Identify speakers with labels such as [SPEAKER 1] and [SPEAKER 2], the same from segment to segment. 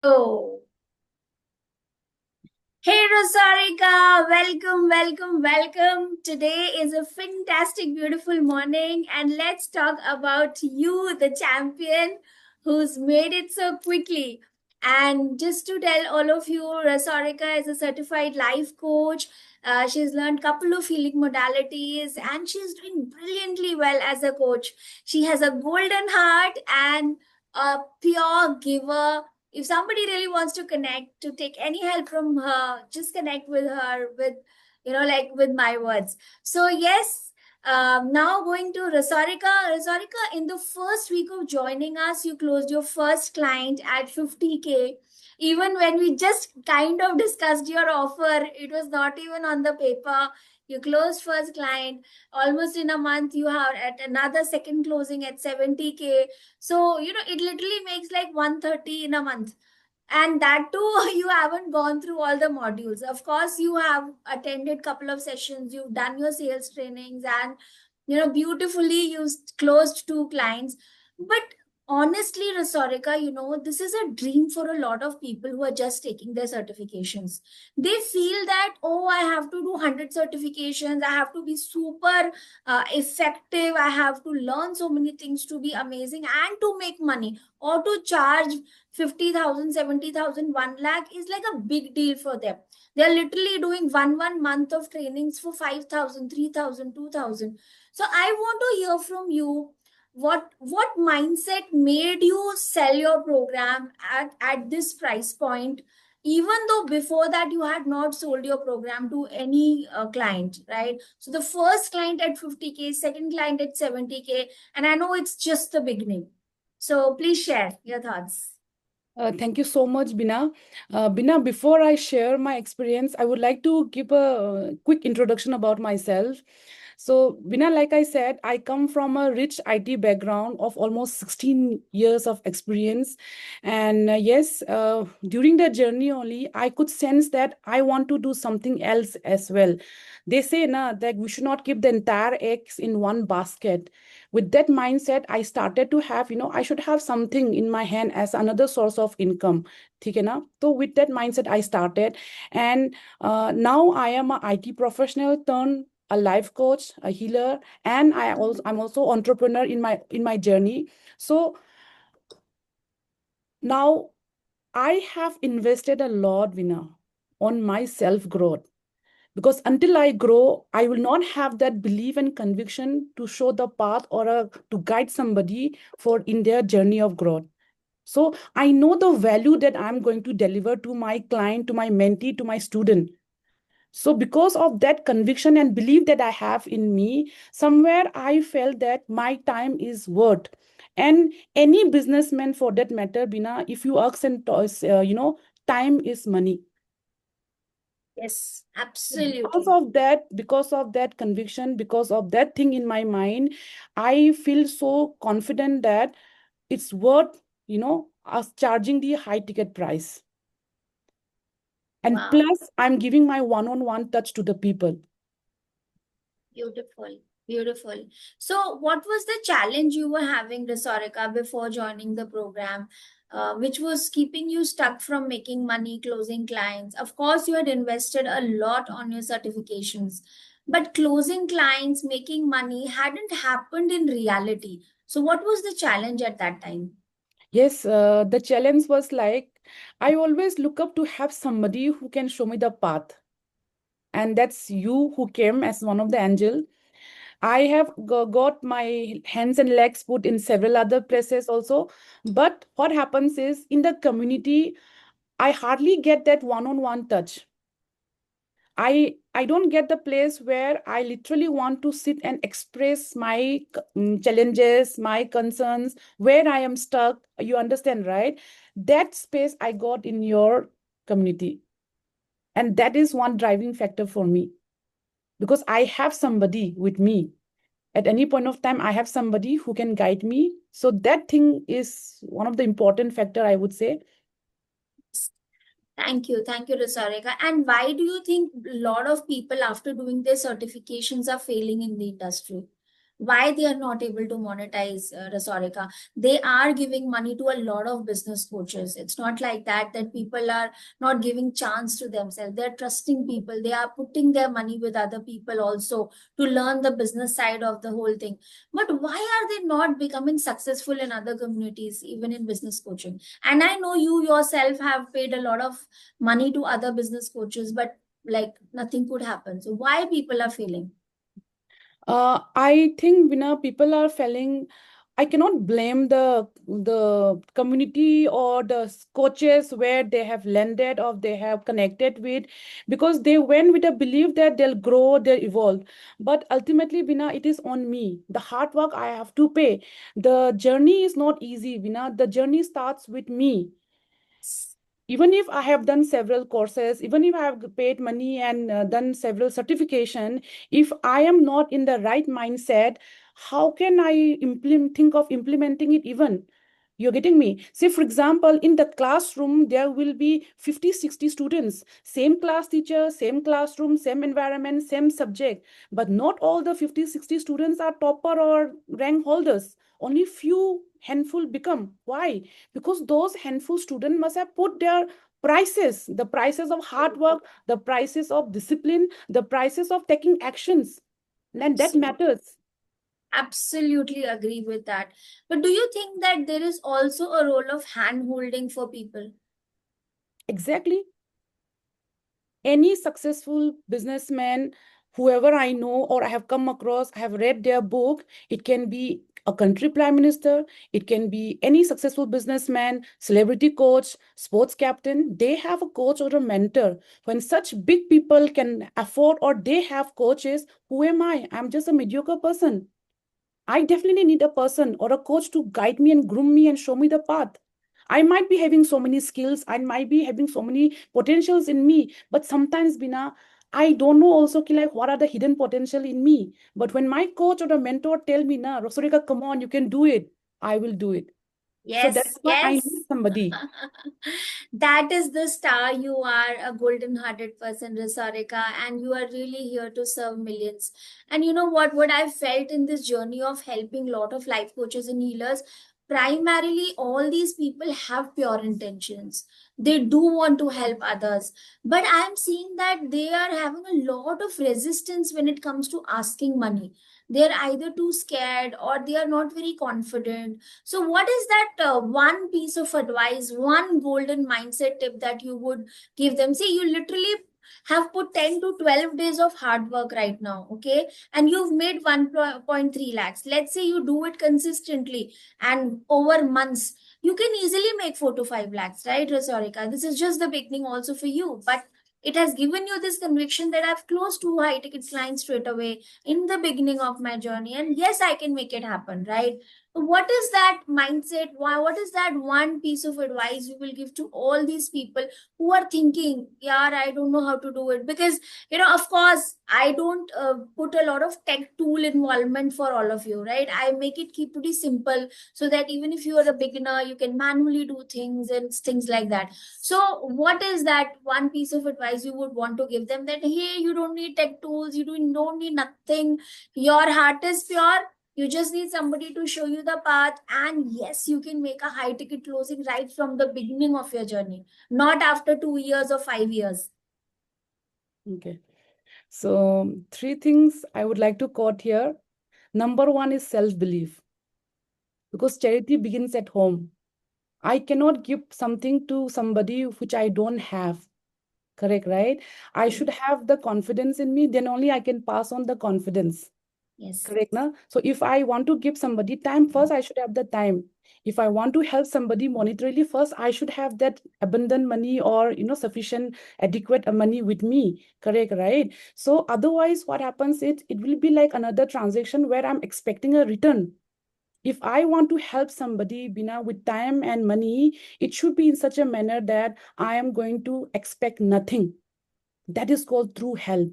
[SPEAKER 1] Oh, hey Rosarika, welcome, welcome, welcome. Today is a fantastic, beautiful morning, and let's talk about you, the champion who's made it so quickly. And just to tell all of you, Rosarika is a certified life coach. She's learned couple of healing modalities, and she's doing brilliantly well as a coach. She has a golden heart and a pure giver. If somebody really wants to connect, to take any help from her, just connect with her with, like with my words. So yes, now going to Rasarika. Rasarika, in the first week of joining us, you closed your first client at 50K. Even when we just kind of discussed your offer, it was not even on the paper. You closed first client. Almost in a month, you have at another second closing at 70K. So, it literally makes like 130 in a month. And that too, you haven't gone through all the modules. Of course, you have attended couple of sessions, you've done your sales trainings, and beautifully you closed two clients. But honestly, Rasorika, this is a dream for a lot of people who are just taking their certifications. They feel that, oh, I have to do 100 certifications, I have to be super effective, I have to learn so many things to be amazing and to make money, or to charge 50,000, 70,000, 1 lakh is like a big deal for them. They're literally doing one month of trainings for 5,000, 3,000, 2,000. So I want to hear from you, what mindset made you sell your program at this price point, even though before that you had not sold your program to any client, right? So the first client at 50K, second client at 70K, and I know it's just the beginning. So please share your thoughts.
[SPEAKER 2] Thank you so much, Bina. Bina, before I share my experience, I would like to give a quick introduction about myself. So, Bina, like I said, I come from a rich IT background of almost 16 years of experience. And yes, during the journey only, I could sense that I want to do something else as well. They say na, that we should not keep the entire eggs in one basket. With that mindset, I started to have, I should have something in my hand as another source of income. ठीक है ना? So with that mindset, I started. And now I am a IT professional turned a life coach, a healer, and I'm also entrepreneur in my journey. So now I have invested a lot, Vina, on my self growth, because until I grow, I will not have that belief and conviction to show the path or to guide somebody for in their journey of growth. So I know the value that I'm going to deliver to my client, to my mentee, to my student. So because of that conviction and belief that I have in me, somewhere I felt that my time is worth. And any businessman for that matter, Bina, if you ask and toss, time is money.
[SPEAKER 1] Yes,
[SPEAKER 2] Because
[SPEAKER 1] absolutely.
[SPEAKER 2] of that, because of that conviction, because of that thing in my mind, I feel so confident that it's worth, us charging the high ticket price. And
[SPEAKER 1] Wow.
[SPEAKER 2] plus, I'm giving my one-on-one touch to the people.
[SPEAKER 1] Beautiful. Beautiful. So, what was the challenge you were having, Rasorika, before joining the program, which was keeping you stuck from making money, closing clients? Of course, you had invested a lot on your certifications, but closing clients, making money hadn't happened in reality. So, what was the challenge at that time?
[SPEAKER 2] Yes, the challenge was like I always look up to have somebody who can show me the path. And that's you who came as one of the angel. I have got my hands and legs put in several other places also. But what happens is in the community, I hardly get that one-on-one touch. I don't get the place where I literally want to sit and express my challenges, my concerns, where I am stuck. You understand, right? That space I got in your community. And that is one driving factor for me because I have somebody with me. At any point of time, I have somebody who can guide me. So that thing is one of the important factor, I would say.
[SPEAKER 1] Thank you, Rasarika. And why do you think a lot of people, after doing their certifications, are failing in the industry? why they are not able to monetize, Rasorika. They are giving money to a lot of business coaches. It's not like that people are not giving chance to themselves. They're trusting people. They are putting their money with other people also to learn the business side of the whole thing. But why are they not becoming successful in other communities, even in business coaching? And I know you yourself have paid a lot of money to other business coaches, but like nothing could happen. So why people are failing?
[SPEAKER 2] I think, people are failing. I cannot blame the community or the coaches where they have landed or they have connected with, because they went with a belief that they'll grow, they'll evolve. But ultimately, Vina, it is on me. The hard work I have to pay. The journey is not easy, Vina. The journey starts with me. Even if I have done several courses, even if I have paid money and done several certification, if I am not in the right mindset, how can I think of implementing it even? You're getting me? Say, for example, in the classroom, there will be 50, 60 students, same class teacher, same classroom, same environment, same subject. But not all the 50, 60 students are topper or rank holders. Only few handful become. Why? Because those handful students must have put their prices, the prices of hard work, the prices of discipline, the prices of taking actions, and that
[SPEAKER 1] Absolutely.
[SPEAKER 2] matters.
[SPEAKER 1] Absolutely agree with that. But do you think that there is also a role of hand holding for people?
[SPEAKER 2] Exactly. Any successful businessman, whoever I know or I have come across, I have read their book. It can be a country prime minister, it can be any successful businessman, celebrity coach, sports captain. They have a coach or a mentor. When such big people can afford or they have coaches, who am I? I'm just a mediocre person. I definitely need a person or a coach to guide me and groom me and show me the path. I might be having so many skills, I might be having so many potentials in me, but sometimes, Bina, I don't know also like what are the hidden potential in me. But when my coach or a mentor tell me, na, Rosorika, come on, you can do it, I will do it. So that's
[SPEAKER 1] Yes,
[SPEAKER 2] why I need
[SPEAKER 1] yes.
[SPEAKER 2] somebody.
[SPEAKER 1] That is the star. You are a golden hearted person, Risarika, and you are really here to serve millions. And you know what? What I've felt in this journey of helping a lot of life coaches and healers, primarily all these people have pure intentions. They do want to help others. But I'm seeing that they are having a lot of resistance when it comes to asking money. They're either too scared or they are not very confident. So, what is that one piece of advice, one golden mindset tip that you would give them? See, you literally have put 10 to 12 days of hard work right now, okay? And you've made 1.3 lakhs. Let's say you do it consistently and over months, you can easily make 4 to 5 lakhs, right, Rasorika? This is just the beginning also for you. But it has given you this conviction that I've closed two high ticket clients straight away in the beginning of my journey. And yes, I can make it happen, right? What is that mindset? Why, what is that one piece of advice you will give to all these people who are thinking, yeah, I don't know how to do it? Because, of course, I don't put a lot of tech tool involvement for all of you, right? I make it keep pretty simple so that even if you are a beginner, you can manually do things and things like that. So what is that one piece of advice you would want to give them, that hey, you don't need tech tools, don't need nothing, your heart is pure, you just need somebody to show you the path, and yes, you can make a high ticket closing right from the beginning of your journey, not after 2 years or 5 years.
[SPEAKER 2] Okay. So, three things I would like to quote here. Number one is self belief, because charity begins at home. I cannot give something to somebody which I don't have. Correct, right? I should have the confidence in me, then only I can pass on the confidence.
[SPEAKER 1] Yes.
[SPEAKER 2] Correct, na? So if I want to give somebody time, first I should have the time. If I want to help somebody monetarily, first I should have that abundant money or sufficient, adequate money with me. Correct, right? So otherwise, what happens? It will be like another transaction where I'm expecting a return. If I want to help somebody, Bina, with time and money, it should be in such a manner that I am going to expect nothing. That is called true help.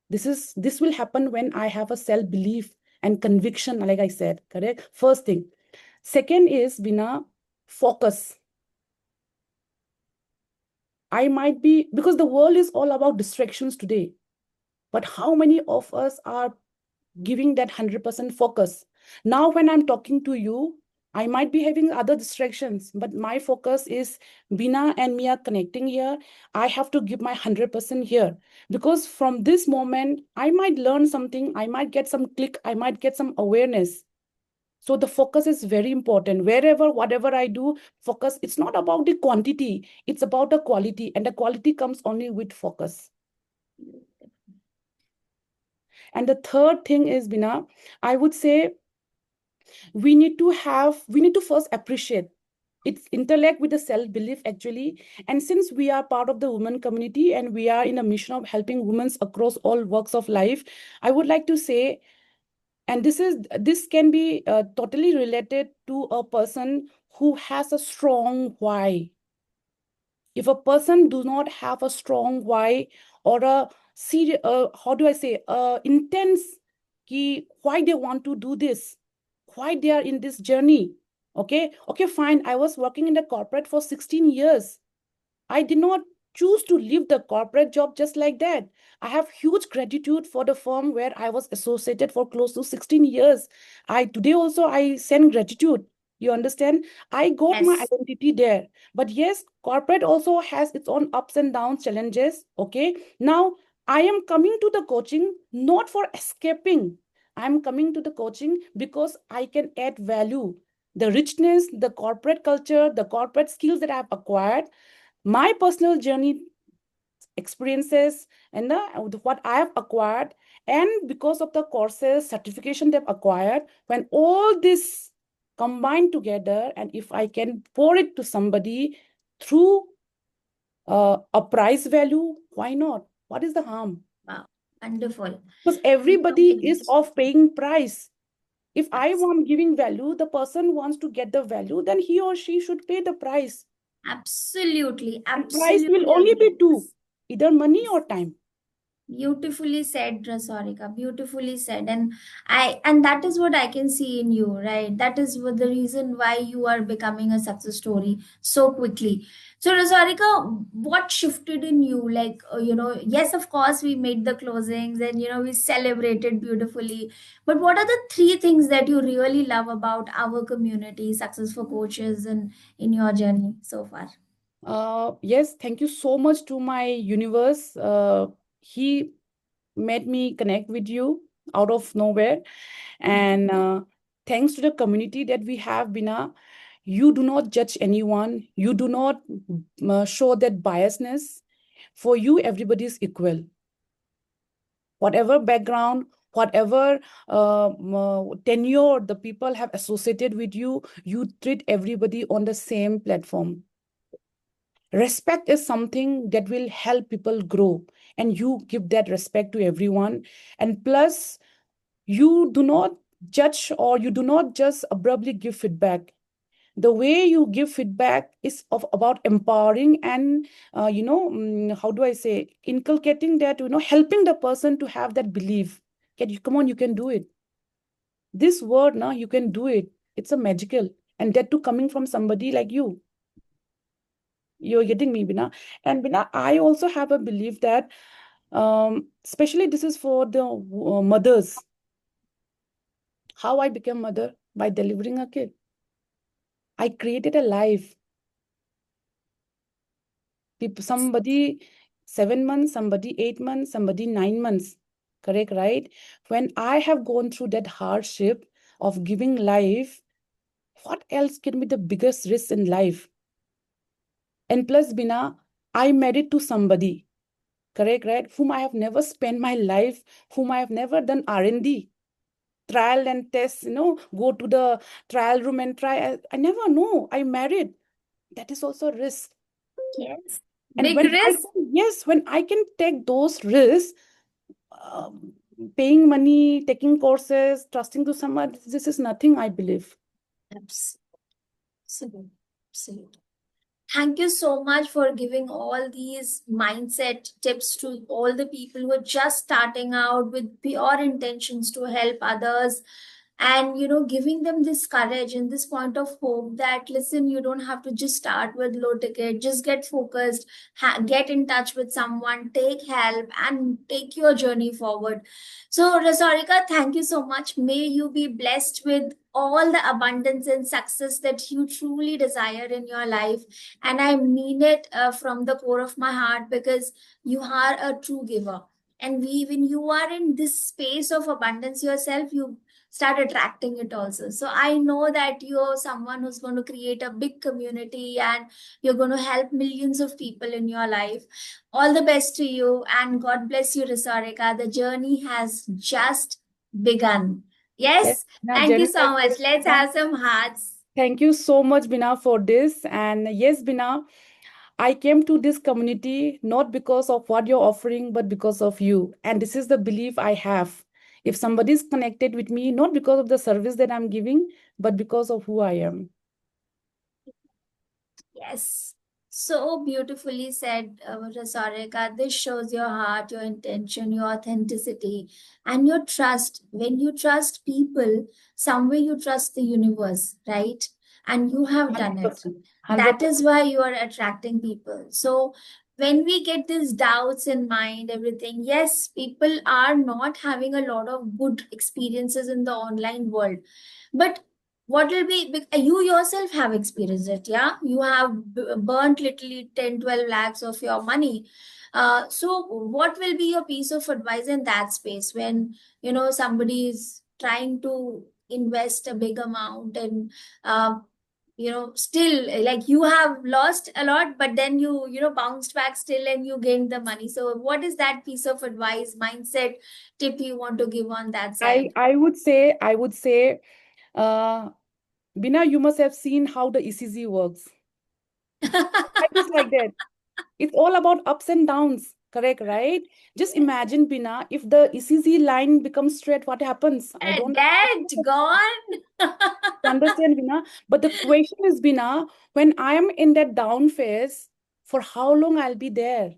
[SPEAKER 2] This will happen when I have a self belief and conviction, like I said. Correct. First thing. Second is, Bina, focus. I might be, because the world is all about distractions today. But how many of us are giving that 100% focus. Now, when I'm talking to you, I might be having other distractions, but my focus is Bina and me are connecting here. I have to give my 100% here, because from this moment, I might learn something, I might get some click, I might get some awareness. So the focus is very important. Wherever, whatever I do, focus, it's not about the quantity, it's about the quality. And the quality comes only with focus. And the third thing is, Bina, I would say we need to first appreciate. It's intellect with the self-belief, actually. And since we are part of the women community and we are in a mission of helping women across all walks of life, I would like to say, and this can be totally related to a person who has a strong why. If a person do not have a strong why, or a serious, how do I say, intense, why they want to do this, why they are in this journey. Okay, fine. I was working in the corporate for 16 years. I did not choose to leave the corporate job just like that. I have huge gratitude for the firm where I was associated for close to 16 years. Today also I send gratitude. You understand? I got my
[SPEAKER 1] Yes.
[SPEAKER 2] identity there. But yes, corporate also has its own ups and downs, challenges. Okay. Now I am coming to the coaching not for escaping. I'm coming to the coaching because I can add value. The richness, the corporate culture, the corporate skills that I've acquired, my personal journey, experiences, and what I have acquired, and because of the courses, certification they've acquired, when all this combined together, and if I can pour it to somebody through a price value, why not? What is the harm?
[SPEAKER 1] Wow. Wonderful.
[SPEAKER 2] Because
[SPEAKER 1] And
[SPEAKER 2] everybody is of paying price. If I
[SPEAKER 1] abs-
[SPEAKER 2] want giving value, the person wants to get the value, then he or she should pay the price.
[SPEAKER 1] absolutely,
[SPEAKER 2] And price will
[SPEAKER 1] absolutely
[SPEAKER 2] only
[SPEAKER 1] agree
[SPEAKER 2] be
[SPEAKER 1] with
[SPEAKER 2] two,
[SPEAKER 1] this.
[SPEAKER 2] either money
[SPEAKER 1] Yes.
[SPEAKER 2] or time.
[SPEAKER 1] Beautifully said, Rasarika. Beautifully said. And that is what I can see in you, right? That is what the reason why you are becoming a success story so quickly. So, Rasarika, what shifted in you? Like, yes, of course, we made the closings and we celebrated beautifully. But what are the three things that you really love about our community, Success for Coaches, and in your journey so far?
[SPEAKER 2] Yes, thank you so much to my universe. He made me connect with you out of nowhere. And thanks to the community that we have, Bina, you do not judge anyone. You do not show that biasness. For you, everybody is equal. Whatever background, whatever tenure the people have associated with you, you treat everybody on the same platform. Respect is something that will help people grow, and you give that respect to everyone. And plus, you do not judge, or you do not just abruptly give feedback. The way you give feedback is about empowering and how do I say, inculcating that, helping the person to have that belief. Come on, you can do it. This word now, you can do it. It's a magical, and that too coming from somebody like you. You're getting me, Bina. And Bina, I also have a belief that, especially this is for the mothers. How I became mother? By delivering a kid. I created a life. Somebody 7 months, somebody 8 months, somebody 9 months. Correct, right? When I have gone through that hardship of giving life, what else can be the biggest risk in life? And plus, Bina, I married to somebody, correct, right? Whom I have never spent my life, whom I have never done R&D, trial and test, go to the trial room and try. I never know. I married. That is also a risk.
[SPEAKER 1] Yes.
[SPEAKER 2] And
[SPEAKER 1] Big risk.
[SPEAKER 2] when I can take those risks, um, paying money, taking courses, trusting to someone, this is nothing, I believe.
[SPEAKER 1] Absolutely. Absolutely. Thank you so much for giving all these mindset tips to all the people who are just starting out with pure intentions to help others. and giving them this courage and this point of hope that, listen, you don't have to just start with low ticket, just get focused, get in touch with someone, take help, and take your journey forward. So Rasarika, thank you so much. May you be blessed with all the abundance and success that you truly desire in your life. And I mean it from the core of my heart, because you are a true giver. And when you are in this space of abundance yourself, you start attracting it also. So I know that you're someone who's going to create a big community, and you're going to help millions of people in your life. All the best to you, and God bless you, Risarika. The journey has just begun.
[SPEAKER 2] Yes,
[SPEAKER 1] Yes,
[SPEAKER 2] Bina,
[SPEAKER 1] thank you
[SPEAKER 2] journey
[SPEAKER 1] so
[SPEAKER 2] has
[SPEAKER 1] much.
[SPEAKER 2] just
[SPEAKER 1] Let's
[SPEAKER 2] begun.
[SPEAKER 1] have some hearts.
[SPEAKER 2] Thank you so much, Bina, for this. And yes, Bina, I came to this community not because of what you're offering, but because of you. And this is the belief I have. If somebody is connected with me, not because of the service that I'm giving, but because of who I am.
[SPEAKER 1] Yes, so beautifully said, Rasarika. This shows your heart, your intention, your authenticity, and your trust. When you trust people, somewhere you trust the universe, right? And you have done it.
[SPEAKER 2] 100%.
[SPEAKER 1] That is
[SPEAKER 2] 100%.
[SPEAKER 1] why you are attracting people. So when we get these doubts in mind, everything, yes, people are not having a lot of good experiences in the online world. But what will be, you yourself have experienced it, yeah, you have burnt literally 10, 12 lakhs of your money. So what will be your piece of advice in that space when somebody is trying to invest a big amount, and still, like, you have lost a lot, but then you bounced back still, and you gained the money. So what is that piece of advice, mindset, tip you want to give on that
[SPEAKER 2] I,
[SPEAKER 1] side?
[SPEAKER 2] I would say, I would say, uh, Bina, you must have seen how the ECG works. Life is like that. It's all about ups and downs, correct, right? Just imagine, Bina, if the ECG line becomes straight, what happens? I don't
[SPEAKER 1] Dead, gone.
[SPEAKER 2] understand, Bina. But the question is, Bina, when I am in that down phase, for how long I'll be there?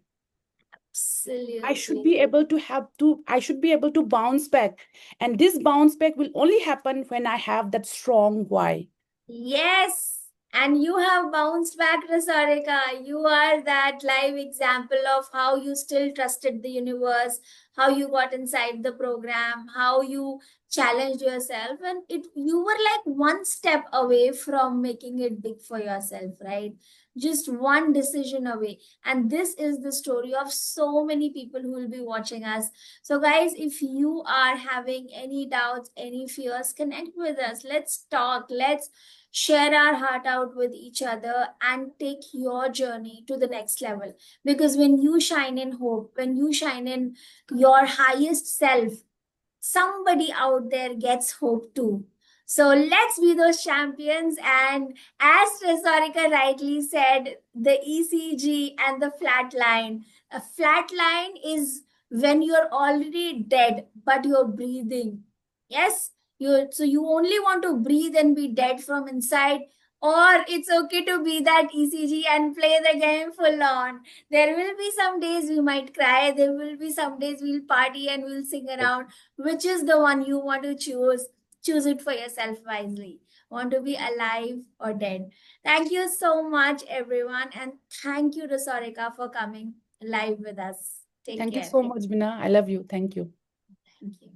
[SPEAKER 2] I should
[SPEAKER 1] Absolutely.
[SPEAKER 2] be able to I should be able to bounce back. And this bounce back will only happen when I have that strong why.
[SPEAKER 1] Yes. And you have bounced back, Rasarika. You are that live example of how you still trusted the universe, how you got inside the program, how you challenged yourself. And you were like one step away from making it big for yourself, right? Just one decision away. And this is the story of so many people who will be watching us. So, guys, if you are having any doubts, any fears, connect with us. Let's talk. Let's share our heart out with each other and take your journey to the next level. Because when you shine in hope, when you shine in your highest self, somebody out there gets hope too. So let's be those champions. And as Resorica rightly said, the ECG and the flat line. A flat line is when you're already dead, but you're breathing. Yes, you only want to breathe and be dead from inside, or it's okay to be that ECG and play the game full on. There will be some days we might cry. There will be some days we'll party and we'll sing around. Which is the one you want to choose? Choose it for yourself wisely. Want to be alive or dead? Thank you so much, everyone. And thank you, Rasarika, for coming live with us. Take
[SPEAKER 2] Thank you
[SPEAKER 1] care.
[SPEAKER 2] so much, Bina. I love you. Thank you.
[SPEAKER 1] Thank you.